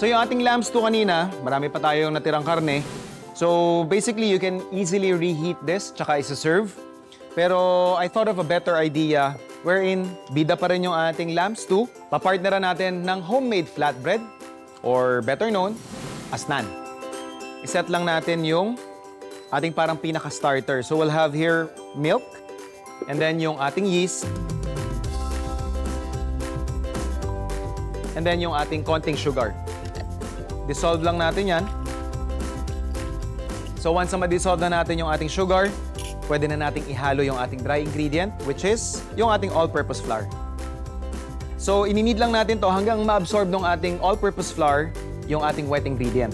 So yung ating lamb stew kanina, marami pa tayong natirang karne. So basically, you can easily reheat this tsaka isa-serve. Pero I thought of a better idea wherein bida pa rin yung ating lamb stew. Papartneran natin ng homemade flatbread or better known as naan. Iset lang natin yung ating parang pinaka-starter. So we'll have here milk and then yung ating yeast. And then yung ating konting sugar. Dissolve lang natin yan. So once na ma-dissolve na natin yung ating sugar, pwede na nating ihalo yung ating dry ingredient, which is yung ating all-purpose flour. So ininid lang natin to hanggang ma-absorb ng ating all-purpose flour yung ating wet ingredient.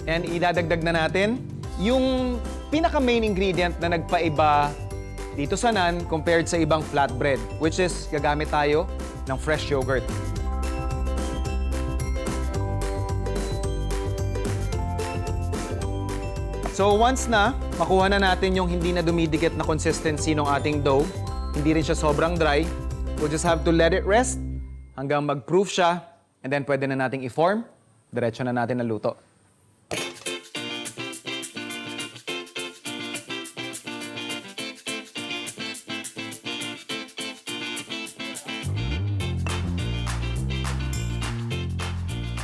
And idadagdag na natin yung pinaka-main ingredient na nagpaiba dito sa naan compared sa ibang flatbread, which is gagamit tayo ng fresh yogurt. So once na makuha na natin yung hindi na dumidikit na consistency ng ating dough, hindi rin siya sobrang dry, we'll just have to let it rest hanggang mag-proof siya and then pwede na nating i-form, diretso na natin na luto.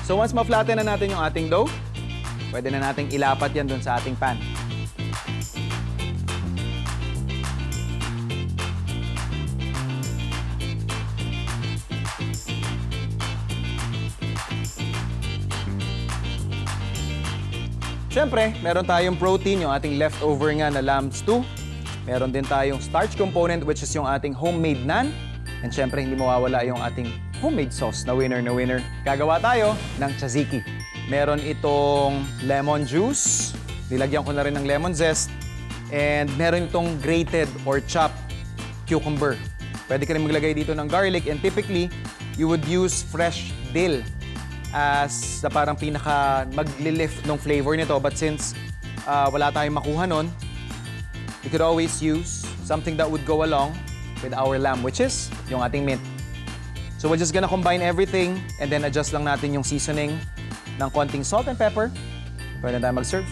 So once ma-flatten na natin yung ating dough, pwede na nating ilapat yan dun sa ating pan. Siyempre, meron tayong protein, yung ating leftover nga na lamb stew. Meron din tayong starch component, which is yung ating homemade naan. And siyempre, hindi mawawala yung ating homemade sauce na winner na winner. Gagawa tayo ng tzatziki. Meron itong lemon juice. Nilagyan ko na rin ng lemon zest. And meron itong grated or chopped cucumber. Pwede ka rin maglagay dito ng garlic. And typically, you would use fresh dill as na parang pinaka maglilift ng flavor nito. But since wala tayong makuha nun, we could always use something that would go along with our lamb, which is yung ating mint. So we're just gonna combine everything and then adjust lang natin yung seasoning ng konting salt and pepper. Pwede na tayo mag-serve.